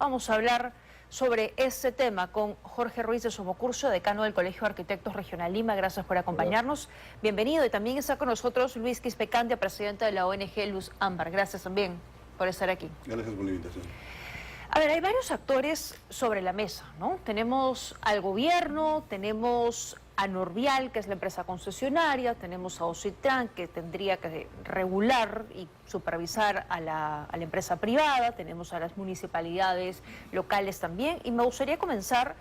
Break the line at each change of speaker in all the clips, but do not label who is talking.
Vamos a hablar sobre este tema con Jorge Ruiz de Somocurso, decano del Colegio de Arquitectos Regional Lima. Gracias por acompañarnos. Bienvenido. Y también está con nosotros Luis Quispecandia, presidente de la ONG Luz Ámbar. Gracias también por estar aquí.
Gracias por la invitación.
A ver, hay varios actores sobre la mesa, ¿no? Tenemos al gobierno, tenemos a Norvial, que es la empresa concesionaria, tenemos a Ocitran, que tendría que regular y supervisar a la empresa privada, tenemos a las municipalidades locales también, y me gustaría comenzar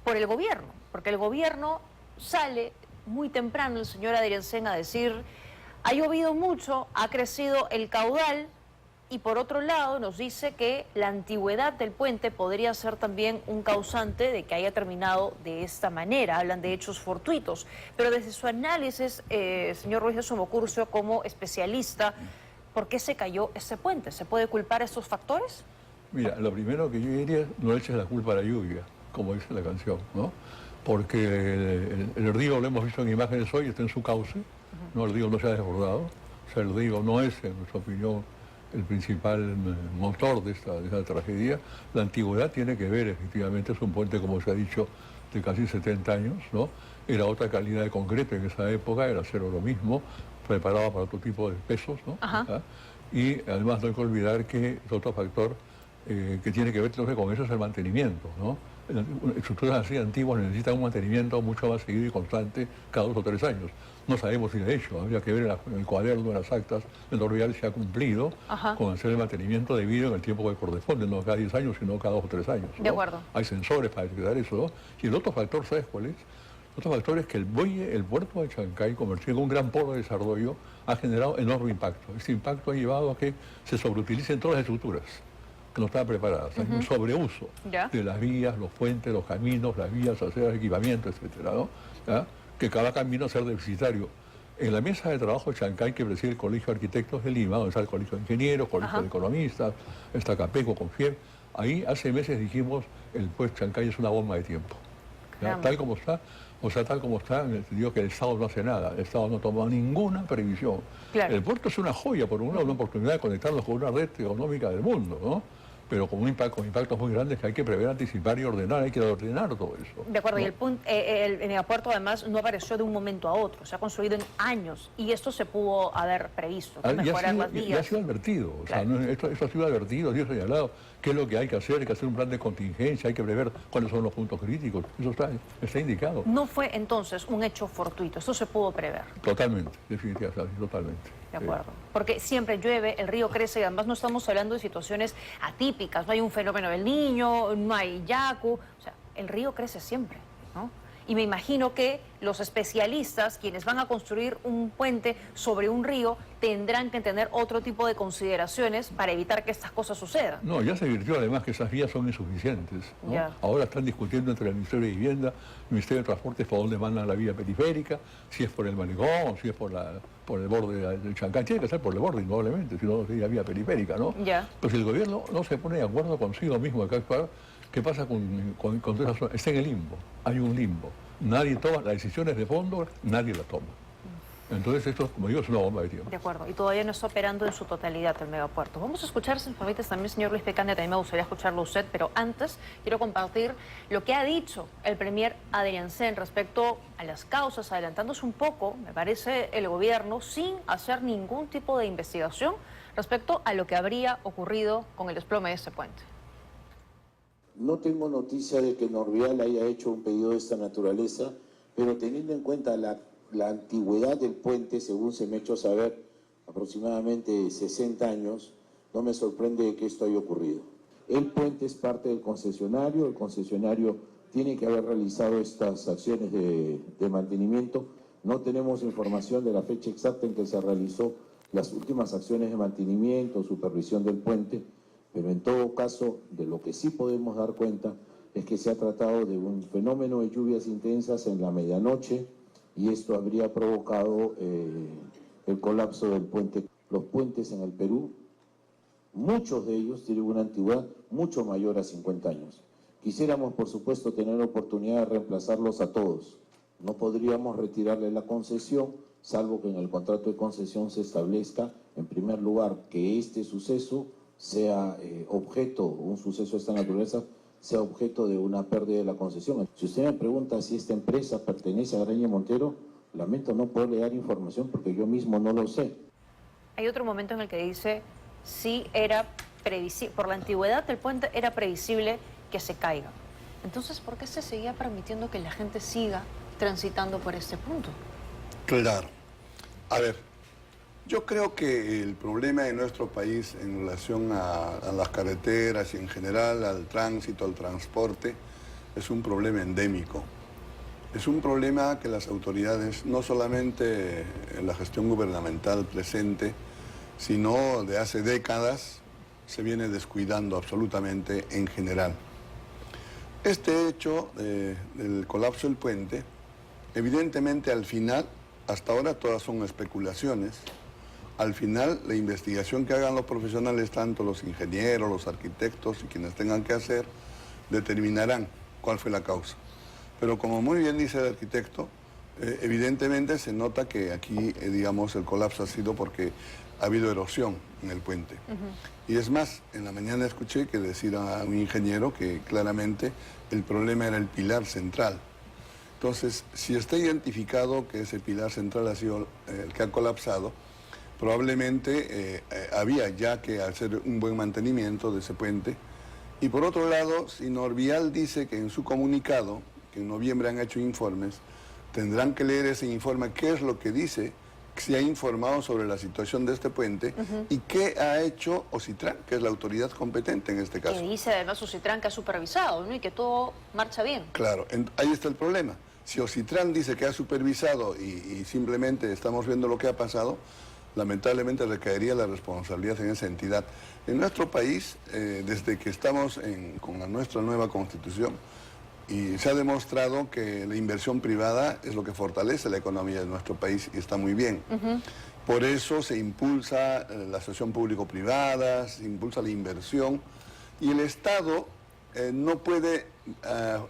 por el gobierno, porque el gobierno sale muy temprano, el señor Adriancén, a decir, ha llovido mucho, ha crecido el caudal, y por otro lado nos dice que la antigüedad del puente podría ser también un causante de que haya terminado de esta manera. Hablan de hechos fortuitos, pero desde su análisis, señor Ruiz de Somocurso, como especialista, ¿por qué se cayó ese puente? ¿Se puede culpar a estos factores?
Mira, lo primero que yo diría es no le eches la culpa a la lluvia, como dice la canción, ¿no? Porque el río, lo hemos visto en imágenes hoy, está en su cauce, ¿no? El río no se ha desbordado, o sea, el río no es, en nuestra opinión, el principal motor de esta tragedia. La antigüedad tiene que ver, efectivamente, es un puente, como se ha dicho, de casi 70 años, ¿no? Era otra calidad de concreto en esa época, era acero lo mismo, preparado para otro tipo de pesos, ¿no? ¿Ah? Y además no hay que olvidar que es otro factor que tiene que ver entonces con eso, es el mantenimiento, ¿no? Estructuras así antiguas necesitan un mantenimiento mucho más seguido y constante cada 2 o 3 años. No sabemos si de hecho, habría que ver en el cuaderno, en las actas, el Norvial se ha cumplido con hacer el mantenimiento debido en el tiempo que corresponde, no cada 10 años, sino cada 2 o 3 años, ¿no? De acuerdo. Hay sensores para detectar eso, ¿no? Y el otro factor, ¿sabes cuál es? El otro factor es que el puerto de Chancay, convertido en un gran polo de desarrollo, ha generado enorme impacto. Este impacto ha llevado a que se sobreutilicen todas las estructuras que no estaban preparadas. Hay un sobreuso de las vías, los puentes, los caminos, las vías, aceras, equipamiento, etcétera, ¿no? ¿Ah? Que cada camino a ser deficitario. En la mesa de trabajo de Chancay, que preside el Colegio de Arquitectos de Lima, donde está el Colegio de Ingenieros, Colegio de Economistas, está Capeco, Confier, ahí hace meses dijimos, el puerto Chancay es una bomba de tiempo. Tal como está, o sea, tal como está, en el sentido que el Estado no hace nada, el Estado no toma ninguna previsión. El puerto es una joya, por un lado, una oportunidad de conectarnos con una red económica del mundo, ¿no? Pero con impactos muy grandes que hay que prever, anticipar y ordenar, hay que ordenar todo eso. De acuerdo, ¿no? Y el megapuerto además no apareció de un momento a otro, se ha construido en años y esto se pudo haber previsto, mejorar las vías. Ya ha sido advertido, claro. O sea, esto ha sido advertido, Dios ha señalado qué es lo que hay que hacer un plan de contingencia, hay que prever cuáles son los puntos críticos, eso está indicado.
No fue entonces un hecho fortuito, esto se pudo prever.
Totalmente, definitivamente, totalmente.
De acuerdo, porque siempre llueve, el río crece y además no estamos hablando de situaciones atípicas, no hay un fenómeno del Niño, no hay Yaku, o sea, el río crece siempre, ¿no? Y me imagino que los especialistas, quienes van a construir un puente sobre un río, tendrán que tener otro tipo de consideraciones para evitar que estas cosas sucedan.
No, ya se advirtió además que esas vías son insuficientes, ¿no? Ahora están discutiendo entre el Ministerio de Vivienda, el Ministerio de Transportes por dónde mandan la vía periférica, si es por el malecón, si es por el borde del Chancay. Tiene que ser por el borde, indudablemente, si no sería vía periférica, ¿no? Pues si el gobierno no se pone de acuerdo consigo mismo de qué actuar, ¿qué pasa con toda esa zona? Está en el limbo, hay un limbo. Nadie toma, las decisiones de fondo, nadie las toma. Entonces esto, como digo, es una bomba de tiempo.
De acuerdo, y todavía no está operando en su totalidad el megapuerto. Vamos a escuchar, si me permites también, señor Luis Quispecandia, también me gustaría escucharlo usted, pero antes quiero compartir lo que ha dicho el premier Adriancén respecto a las causas, adelantándose un poco, me parece, el gobierno, sin hacer ningún tipo de investigación respecto a lo que habría ocurrido con el desplome de este puente.
No tengo noticia de que Norvial haya hecho un pedido de esta naturaleza, pero teniendo en cuenta la antigüedad del puente, según se me ha hecho saber, aproximadamente 60 años, no me sorprende que esto haya ocurrido. El puente es parte del concesionario, el concesionario tiene que haber realizado estas acciones de mantenimiento. No tenemos información de la fecha exacta en que se realizó las últimas acciones de mantenimiento, supervisión del puente, pero en todo caso, de lo que sí podemos dar cuenta es que se ha tratado de un fenómeno de lluvias intensas en la medianoche y esto habría provocado el colapso del puente. Los puentes en el Perú, muchos de ellos tienen una antigüedad mucho mayor a 50 años. Quisiéramos, por supuesto, tener la oportunidad de reemplazarlos a todos. No podríamos retirarle la concesión, salvo que en el contrato de concesión se establezca, en primer lugar, que este suceso sea un suceso de esta naturaleza, sea objeto de una pérdida de la concesión. Si usted me pregunta si esta empresa pertenece a Graña Montero, lamento no poderle dar información porque yo mismo no lo sé.
Hay otro momento en el que dice, sí era previsible, por la antigüedad del puente era previsible que se caiga. Entonces, ¿por qué se seguía permitiendo que la gente siga transitando por este punto?
Claro. A ver, yo creo que el problema de nuestro país en relación a las carreteras y en general al tránsito, al transporte, es un problema endémico. Es un problema que las autoridades, no solamente en la gestión gubernamental presente, sino de hace décadas, se viene descuidando absolutamente en general. Este hecho del colapso del puente, evidentemente al final, hasta ahora todas son especulaciones, al final la investigación que hagan los profesionales, tanto los ingenieros, los arquitectos y quienes tengan que hacer, determinarán cuál fue la causa. Pero como muy bien dice el arquitecto, evidentemente se nota que aquí, digamos, el colapso ha sido porque ha habido erosión en el puente. Y es más, en la mañana escuché que decir a un ingeniero que claramente el problema era el pilar central. Entonces, si está identificado que ese pilar central ha sido el que ha colapsado, probablemente había ya que hacer un buen mantenimiento de ese puente. Y por otro lado, si Norvial dice que en su comunicado, que en noviembre han hecho informes, tendrán que leer ese informe, qué es lo que dice, se ha informado sobre la situación de este puente y qué ha hecho Ocitran, que es la autoridad competente en este caso.
Que dice además Ocitran que ha supervisado, ¿no? Y que todo marcha bien.
Claro, ahí está el problema. Si Ocitran dice que ha supervisado y simplemente estamos viendo lo que ha pasado, lamentablemente recaería la responsabilidad en esa entidad. En nuestro país, desde que estamos con nuestra nueva Constitución, y se ha demostrado que la inversión privada es lo que fortalece la economía de nuestro país y está muy bien. Por eso se impulsa la asociación público-privada, se impulsa la inversión y el Estado no puede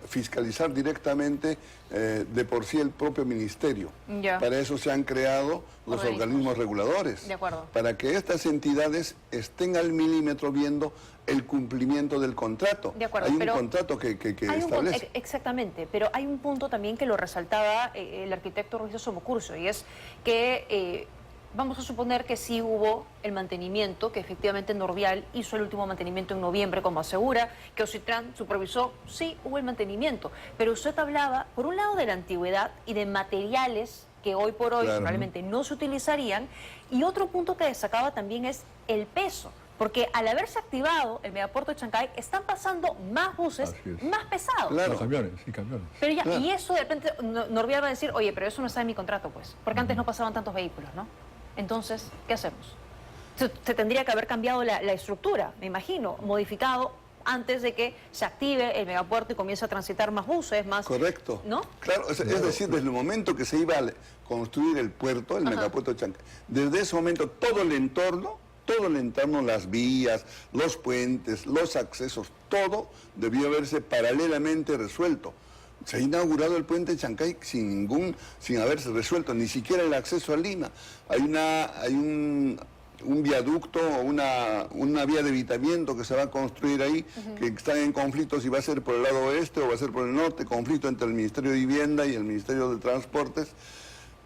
fiscalizar directamente de por sí el propio ministerio.
Ya.
Para eso se han creado los organismos reguladores.
De acuerdo.
Para que estas entidades estén al milímetro viendo el cumplimiento del contrato.
De acuerdo,
hay un
pero
contrato que establece.
Exactamente, pero hay un punto también que lo resaltaba el arquitecto Ruiz de Somocurso, y es que vamos a suponer que sí hubo el mantenimiento, que efectivamente Norvial hizo el último mantenimiento en noviembre, como asegura, que Ocitran supervisó, sí hubo el mantenimiento, pero usted hablaba, por un lado, de la antigüedad y de materiales que hoy por hoy probablemente no se utilizarían, y otro punto que destacaba también es el peso. Porque al haberse activado el megapuerto de Chancay, están pasando más buses, más pesados.
Claro. Camiones, sí, camiones.
Pero ya, y eso de repente Norvial va a decir, oye, pero eso no está en mi contrato, pues. Porque antes no pasaban tantos vehículos, ¿no? Entonces, ¿qué hacemos? Se tendría que haber cambiado la estructura, me imagino, modificado antes de que se active el megapuerto y comience a transitar más buses, más...
Correcto.
¿No?
Claro, es decir, desde el momento que se iba a construir el puerto, el megapuerto de Chancay, desde ese momento todo el entorno, las vías, los puentes, los accesos, todo debió haberse paralelamente resuelto. Se ha inaugurado el puente de Chancay sin haberse resuelto, ni siquiera el acceso a Lima. Hay un viaducto o una vía de evitamiento que se va a construir ahí, que están en conflicto si va a ser por el lado oeste o va a ser por el norte, conflicto entre el Ministerio de Vivienda y el Ministerio de Transportes.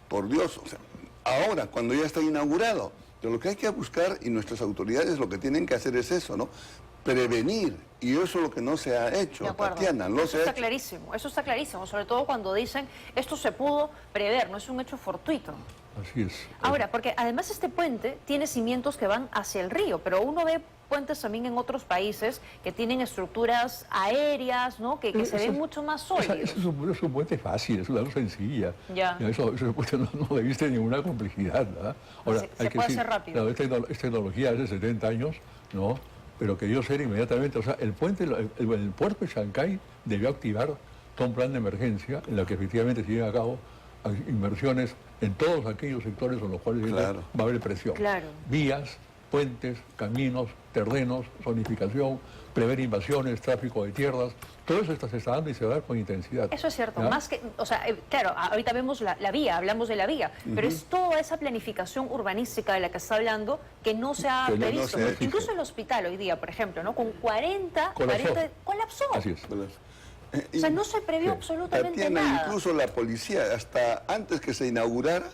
Por Dios, o sea, ahora, cuando ya está inaugurado, lo que hay que buscar, y nuestras autoridades lo que tienen que hacer es eso, ¿no? Prevenir, y eso es lo que no se ha hecho, Tatiana, no
eso está clarísimo, eso está clarísimo, sobre todo cuando dicen esto se pudo prever, no es un hecho fortuito.
Así es.
Ahora, porque además este puente tiene cimientos que van hacia el río, pero uno ve puentes también en otros países que tienen estructuras aéreas, ¿no? Que se ven mucho más sólidos.
Eso es un puente fácil, es una cosa sencilla.
Ya.
Eso puente no reviste ninguna complejidad, ¿verdad? Ahora,
se puede hacer rápido.
Claro, es tecnología hace 70 años, ¿no? Pero que dio ser inmediatamente, o sea, el puerto de Chancay debió activar todo un plan de emergencia en la que efectivamente se lleven a cabo inversiones en todos aquellos sectores en los cuales va a haber presión.
Claro.
Vías, puentes, caminos, terrenos, zonificación, prever invasiones, tráfico de tierras, todo eso se está dando y se va a dar con intensidad.
Eso es cierto,
¿ya?
más que, o sea, claro, ahorita vemos la vía, hablamos de la vía, pero es toda esa planificación urbanística de la que está hablando que no se ha
Que no
previsto.
se ha hecho.
Incluso el hospital hoy día, por ejemplo, ¿no? Con 40, colapsó.
Así es.
O sea, no se previó absolutamente
Tatiana,
nada.
incluso la policía, hasta antes que se inaugurara,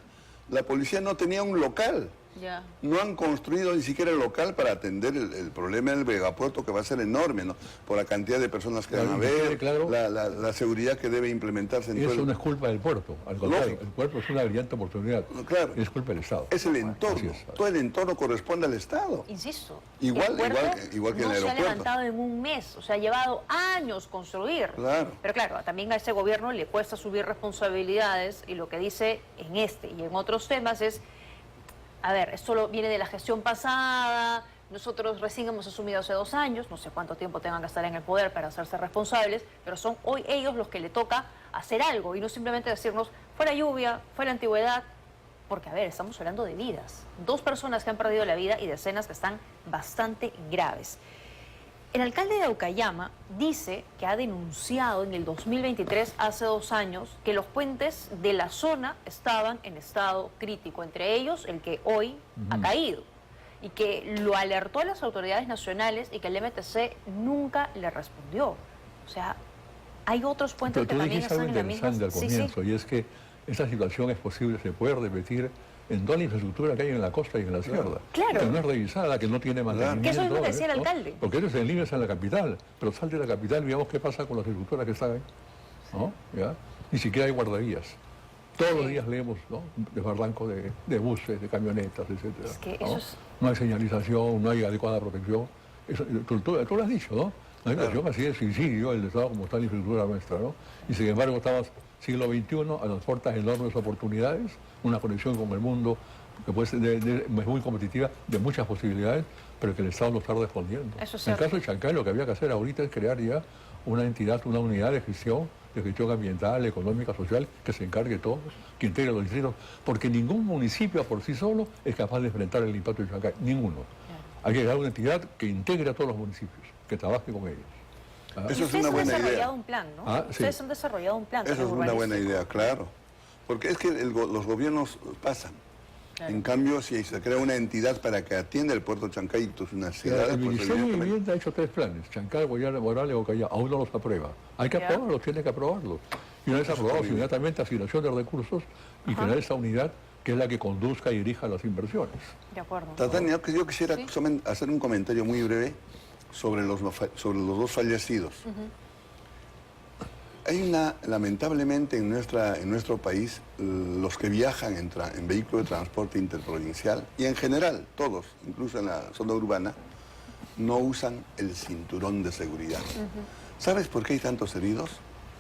la policía no tenía un local.
Ya.
No han construido ni siquiera el local para atender el problema del megapuerto, que va a ser enorme, ¿no? Por la cantidad de personas que van a ver,
Claro.
la seguridad que debe implementarse en todo
Eso
el...
no es culpa del puerto, al contrario,
Lógico.
el puerto es una brillante oportunidad,
Claro.
es culpa del Estado.
Es el entorno,
Así es.
todo el entorno corresponde al Estado.
Insisto,
Igual-
el puerto
igual que el
no se ha
aeropuerto.
levantado en un mes, o sea, ha llevado años construir.
Claro.
Pero claro, también a ese gobierno le cuesta subir responsabilidades y lo que dice en este y en otros temas es, a ver, esto viene de la gestión pasada, nosotros recién hemos asumido hace 2 años, no sé cuánto tiempo tengan que estar en el poder para hacerse responsables, pero son hoy ellos los que le toca hacer algo y no simplemente decirnos, fue la lluvia, fue la antigüedad, porque a ver, estamos hablando de vidas. 2 personas que han perdido la vida y decenas que están bastante graves. El alcalde de Aucayama dice que ha denunciado en el 2023, hace 2 años, que los puentes de la zona estaban en estado crítico, entre ellos el que hoy ha caído, y que lo alertó a las autoridades nacionales y que el MTC nunca le respondió. O sea, hay otros puentes
Pero
que
tú
también
dijiste algo
están en la misma...
interesante al comienzo, y es que esta situación es posible, se puede repetir en toda la infraestructura que hay en la costa y en la sierra.
Claro.
Que no es revisada, que no tiene mantenimiento.
Que eso es lo que
¿no?
decía el alcalde.
Porque eres en Lima, en la capital, pero salte de la capital y veamos qué pasa con las estructuras que están ahí. ¿No? ¿Ya? Ni siquiera hay guardavías. Todos los días leemos, ¿no?, desbarranco de buses, de camionetas, etc.
Es que
¿no?
eso es...
No hay señalización, no hay adecuada protección. Eso, tú lo has dicho, ¿no? La situación así de suicidio, el Estado como está en la infraestructura nuestra, ¿no? Y sin embargo estamos siglo XXI, a las puertas enormes oportunidades, una conexión con el mundo que puede ser es muy competitiva, de muchas posibilidades, pero que el Estado no está respondiendo.
Eso es
en el
cierto.
caso de Chancay, lo que había que hacer ahorita es crear ya una entidad, una unidad de gestión ambiental, económica, social, que se encargue de todo, que integre los distritos, porque ningún municipio por sí solo es capaz de enfrentar el impacto de Chancay, ninguno. Hay que crear una entidad que integre a todos los municipios, que trabaje con ellos. ¿Ah?
Eso es
Ustedes
una
han
buena
desarrollado
idea.
un plan, ¿no?
Ah, sí.
Ustedes han desarrollado un plan.
Eso es una buena
urbanístico.
idea, claro. Porque es que los gobiernos pasan.
Claro.
En cambio, si se crea una entidad para que atienda el puerto de Chancay y tus una ciudad,
El
pues
Ministerio de
evidentemente...
Vivienda ha hecho 3 planes, Chancay, Guayana, Morales, Ocayá, aún no los aprueba. Hay que
Ya.
aprobarlos, tiene que aprobarlos. Y una vez aprobados, inmediatamente asignación de recursos y crear esa unidad que es la que conduzca y dirija las inversiones.
De acuerdo.
Tatiana, yo quisiera
Sí.
hacer un comentario muy breve sobre los 2 fallecidos. Hay lamentablemente en nuestro país, los que viajan en vehículos de transporte interprovincial y en general, todos, incluso en la zona urbana, no usan el cinturón de seguridad. ¿Sabes por qué hay tantos heridos?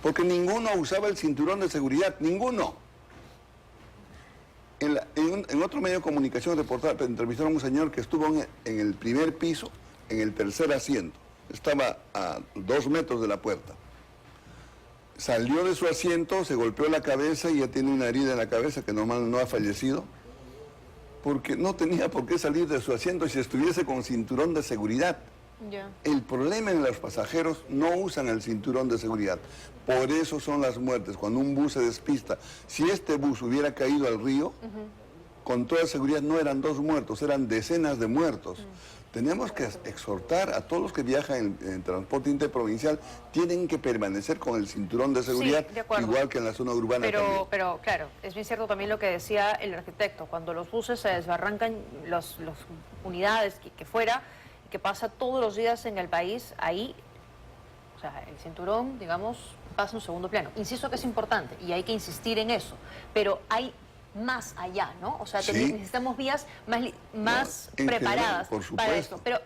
Porque ninguno usaba el cinturón de seguridad, ninguno. En otro medio de comunicación entrevistaron a un señor que estuvo en el primer piso, en el tercer asiento. Estaba a 2 metros de la puerta. Salió de su asiento, se golpeó la cabeza y ya tiene una herida en la cabeza que normal no ha fallecido, porque no tenía por qué salir de su asiento si estuviese con cinturón de seguridad.
Ya.
El problema en los pasajeros no usan el cinturón de seguridad. Por eso son las muertes. Cuando un bus se despista, si este bus hubiera caído al río, con toda seguridad no eran 2 muertos, eran decenas de muertos. Tenemos que exhortar a todos los que viajan en transporte interprovincial, tienen que permanecer con el cinturón de seguridad,
de acuerdo.
igual que en la zona urbana también.
Pero claro, es bien cierto también lo que decía el arquitecto, cuando los buses se desbarrancan, las unidades que fuera, que pasa todos los días en el país, ahí, o sea, el cinturón, digamos, pasa en segundo plano. Insisto que es importante y hay que insistir en eso, pero hay más allá, ¿no? O sea,
Sí.
necesitamos vías más
en
preparadas
general, por
para
supuesto.
esto. Pero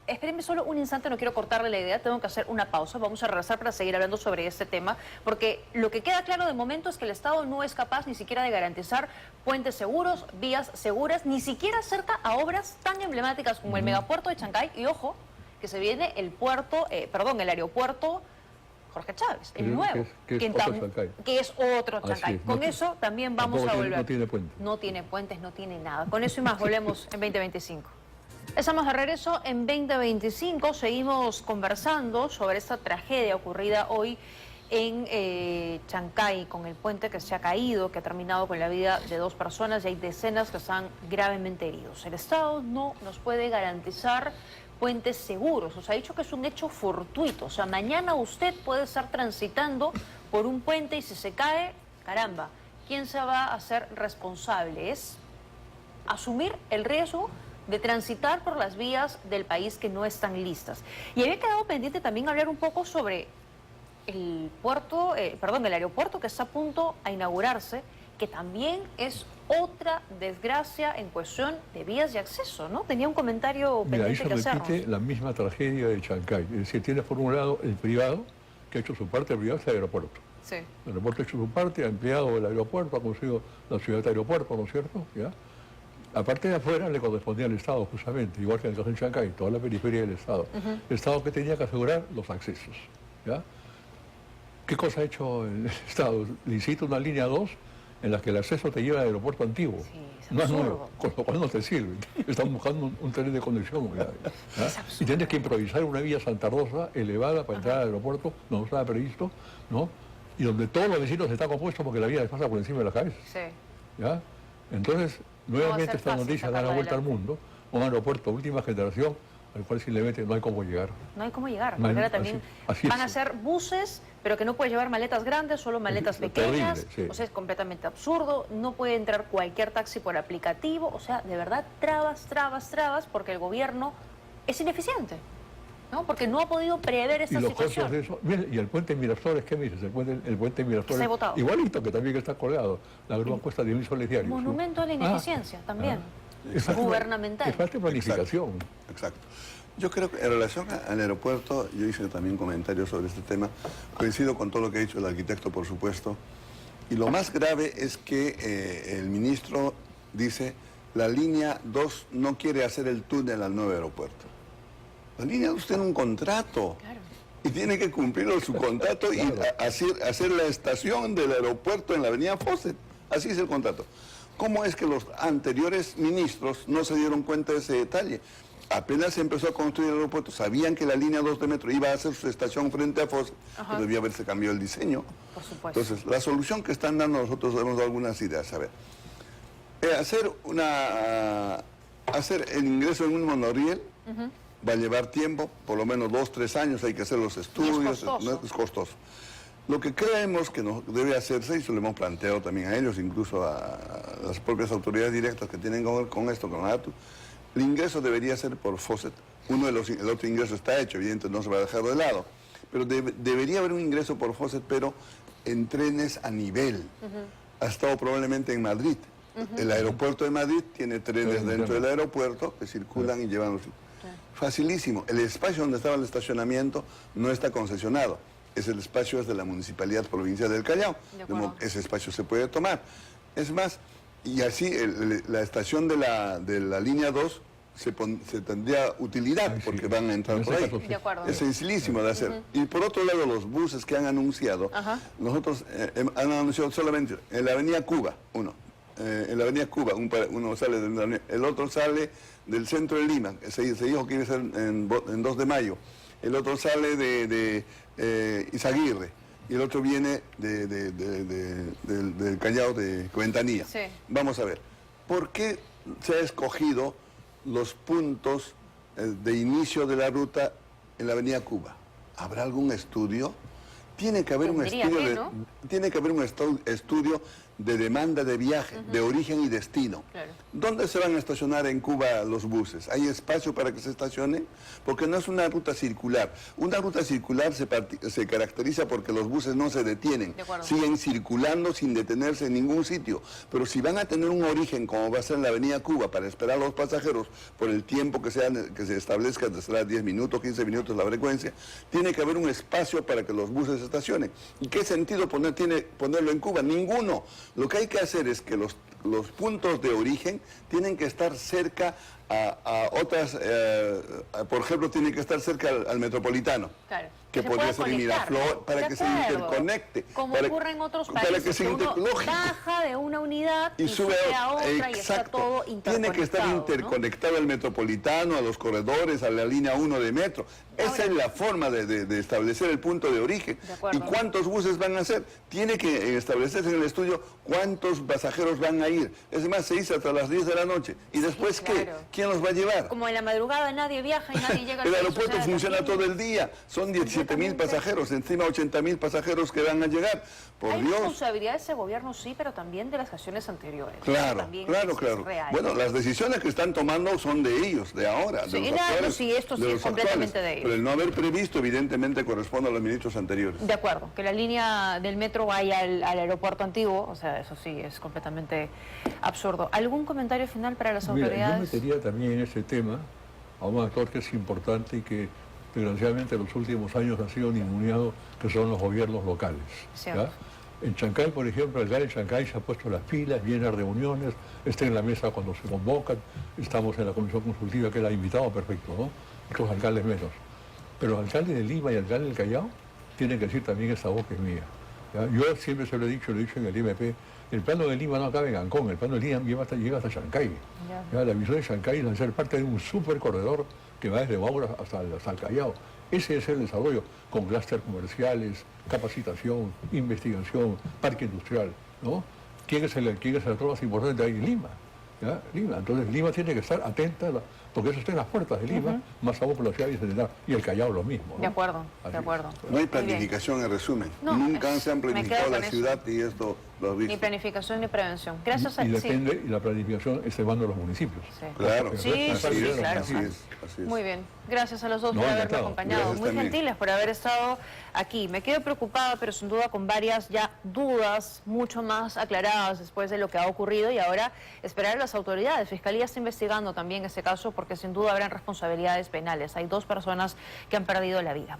espérenme solo un instante, no quiero cortarle la idea, tengo que hacer una pausa, vamos a regresar para seguir hablando sobre este tema, porque lo que queda claro de momento es que el Estado no es capaz ni siquiera de garantizar puentes seguros, vías seguras, ni siquiera cerca a obras tan emblemáticas como el megapuerto de Chancay, y ojo, que se viene el aeropuerto Jorge Chávez, el nuevo,
que es otro Chancay.
que es otro
Así
Chancay.
es,
Con
no
eso también vamos a
tampoco
volver.
no tiene puente.
No tiene puentes, no tiene nada. Con eso y más volvemos en 2025. Estamos de regreso en 2025. Seguimos conversando sobre esta tragedia ocurrida hoy en Chancay, con el puente que se ha caído, que ha terminado con la vida de 2 personas y hay decenas que están gravemente heridos. El Estado no nos puede garantizar puentes seguros. O sea, ha dicho que es un hecho fortuito. O sea, mañana usted puede estar transitando por un puente y si se cae, caramba, ¿quién se va a hacer responsable? Es asumir el riesgo de transitar por las vías del país que no están listas. Y había quedado pendiente también hablar un poco sobre el puerto, el aeropuerto que está a punto a inaugurarse, que también es otra desgracia en cuestión de vías de acceso, ¿no? Tenía un comentario pendiente que hacernos.
Repite la misma tragedia de Chancay. Es decir, tienes por un lado el privado, que ha hecho su parte, el privado es el aeropuerto.
Sí.
El aeropuerto ha hecho su parte, ha empleado el aeropuerto, ha conseguido la ciudad de aeropuerto, ¿no es cierto? ¿Ya? Aparte de afuera le correspondía al Estado, justamente, igual que en el caso de Chancay, toda la periferia del Estado. El Estado que tenía que asegurar los accesos. ¿Ya? ¿Qué cosa ha hecho el Estado? Licita una línea 2 en la que el acceso te lleva al aeropuerto antiguo.
Sí, es
no es
absurdo.
nuevo, con lo cual no te sirve. Están buscando un tren de conexión. ¿Ya? Y tienes que improvisar una vía Santa Rosa elevada para entrar al aeropuerto, no estaba previsto, ¿no? Y donde todos los vecinos están compuestos porque la vía les pasa por encima de la cabeza.
Sí.
¿Ya? Entonces,
va a
nuevamente
ser
esta
fácil
noticia da la
sacarla
vuelta al
adelante.
mundo, un aeropuerto última generación, al cual simplemente no hay cómo llegar.
No hay cómo llegar,
No hay-
porque ahora también
así
van
es.
a ser buses, pero que no puede llevar maletas grandes, solo maletas pequeñas.
Terrible, sí.
O sea, es completamente absurdo. No puede entrar cualquier taxi por aplicativo. O sea, de verdad, trabas, porque el gobierno es ineficiente, ¿no? Porque no ha podido prever
Y
esta
los costos
situación.
de eso, mira, y el puente Miraflores, ¿qué me dices? El puente Miraflores,
Se ha votado.
igualito que también está colgado, la grúa cuesta 10.000 soles diarios. ¿no?
Monumento a la ineficiencia también.
Es falta-
Gubernamental.
Es falta de planificación.
Exacto. Yo creo que en relación al aeropuerto, yo hice también comentarios sobre este tema, coincido con todo lo que ha dicho el arquitecto, por supuesto, y lo más grave es que el ministro dice, la línea 2 no quiere hacer el túnel al nuevo aeropuerto. La línea 2 tiene un contrato.
Claro.
Y tiene que cumplirlo su contrato y
Claro.
hacer la estación del aeropuerto en la avenida Fawcett. Así es el contrato. ¿Cómo es que los anteriores ministros no se dieron cuenta de ese detalle? Apenas se empezó a construir el aeropuerto, sabían que la línea 2 de metro iba a hacer su estación frente a Fawcett, pero debía haberse cambiado el diseño.
Por supuesto.
Entonces, la solución que están dando nosotros, hemos dado algunas ideas. A ver, hacer el ingreso en un monorriel va a llevar tiempo, por lo menos 2, 3 años, hay que hacer los estudios,
costoso.
¿no? Es costoso. Lo que creemos que debe hacerse, y se lo hemos planteado también a ellos, incluso a las propias autoridades directas que tienen que ver con esto, con la ATU, el ingreso debería ser por Fawcett. El otro ingreso está hecho, evidentemente no se va a dejar de lado, pero debería haber un ingreso por Fawcett, pero en trenes a nivel. Ha estado probablemente en Madrid. El aeropuerto de Madrid tiene trenes dentro del aeropuerto que circulan y llevan los... Facilísimo. El espacio donde estaba el estacionamiento no está concesionado. El espacio es de la Municipalidad Provincial del Callao.
De acuerdo.
Ese espacio se puede tomar. Es más, y así la estación de la línea 2 se tendría utilidad
Ay, sí.
porque van a entrar
En
por
ese
ahí.
caso, sí.
De acuerdo.
Es sencillísimo de hacer. Y por otro lado, los buses que han anunciado,
Ajá.
nosotros han anunciado solamente en la avenida Cuba, en la avenida Cuba, uno sale el otro sale del centro de Lima, se dijo que iba a ser en 2 de mayo, el otro sale de Izaguirre y el otro viene del Callao de Cuentanía.
Sí.
Vamos a ver, ¿por qué se ha escogido los puntos de inicio de la ruta en la avenida Cuba? ¿Habrá algún estudio? Tiene que haber
Tendría que, ¿no?
tiene que haber un estudio de demanda de viaje, de origen y destino.
Claro.
¿Dónde se van a estacionar en Cuba los buses? ¿Hay espacio para que se estacionen? Porque no es una ruta circular. Una ruta circular se caracteriza porque los buses no se detienen.
De acuerdo.
Siguen circulando sin detenerse en ningún sitio. Pero si van a tener un origen, como va a ser en la avenida Cuba, para esperar a los pasajeros por el tiempo que se establezca, será 10 minutos, 15 minutos la frecuencia, tiene que haber un espacio para que los buses estacionen. ¿Y qué sentido tiene ponerlo en Cuba? Ninguno. Lo que hay que hacer es que los puntos de origen tienen que estar cerca a otras, por ejemplo, tiene que estar cerca al Metropolitano.
Claro.
Que
Se
podría
pueda
ser en
conectar,
Miraflores,
¿no?
para
De
que se
acuerdo.
interconecte.
Como
para-
ocurre en otros
para que
países,
se
que uno
lógico.
baja de una unidad y sube a otra y está
exacto.
todo
Tiene que estar
interconectado, ¿no?
interconectado al Metropolitano, a los corredores, a la línea 1 de metro. Esa
Ahora-
es la forma de establecer el punto de origen.
De acuerdo.
¿Y cuántos buses van a ser? Tiene que establecerse en el estudio cuántos pasajeros van a ir. Es más, se dice hasta las 10 de la noche. ¿Y después qué?
claro.
¿Quién los va a llevar?
Como en la madrugada nadie viaja y nadie llega al
El
país,
aeropuerto
o sea,
funciona
también
todo el día. Son 17.000
completamente.
pasajeros, encima 80.000 pasajeros que van a llegar. Por
Hay
Dios.
responsabilidad de ese gobierno, sí, pero también de las gestiones anteriores. Eso
Claro,
también
claro,
es
claro.
real.
Bueno, las decisiones que están tomando son de ellos, de ahora, de
Sí,
los
claro,
actuales,
sí, esto sí
de
es
los
completamente
actuales.
de ellos.
Pero el no haber previsto, evidentemente, corresponde a los ministros anteriores.
De acuerdo, que la línea del metro vaya al aeropuerto antiguo, o sea, eso sí, es completamente absurdo. ¿Algún comentario final para las
Mira, yo
autoridades?
metería también en ese tema a un actor que es importante y que desgraciadamente en los últimos años ha sido ninguneado, que son los gobiernos locales.
Cierto.
¿Ya? En Chancay, por ejemplo, el alcalde de Chancay se ha puesto las pilas, viene a reuniones, está en la mesa cuando se convocan, estamos en la comisión consultiva que él ha invitado, perfecto, ¿no? Otros alcaldes menos. Pero el alcalde de Lima y el alcalde del Callao tienen que decir también esa voz que es mía. ¿Ya? Yo siempre se lo he dicho en el IMP, el plano de Lima no acaba en Ancón, el plano de Lima llega hasta Chancay.
Ya.
¿Ya? La visión de Chancay es ser parte de un super corredor que va desde Baura hasta el Callao. Ese es el desarrollo, con clústeres comerciales, capacitación, investigación, parque industrial, ¿no? ¿Quién es el actor más importante ahí? Lima. ¿Ya? Lima. Entonces Lima tiene que estar atenta, porque eso está en las puertas de Lima, más aún por la ciudad bicentenaria, y el Callao lo mismo, ¿no?
De acuerdo,
Así.
de acuerdo.
No hay
Muy bien.
planificación en resumen.
No,
Nunca se han
me quedo
planificado
con
la
eso.
ciudad y esto lo has
Ni
visto.
planificación ni prevención. Gracias a
Y
sí.
depende, y la planificación está en manos de los municipios.
Sí.
Claro,
Sí,
así
sí,
es,
claro.
así es, así es.
Muy bien. Gracias a los dos
No,
por haberme
encantado.
acompañado.
Gracias
Muy
también.
gentiles por haber estado aquí. Me quedo preocupada, pero sin duda con varias ya dudas mucho más aclaradas después de lo que ha ocurrido y ahora esperar a las autoridades. Fiscalía está investigando también ese caso porque sin duda habrán responsabilidades penales. Hay 2 personas que han perdido la vida.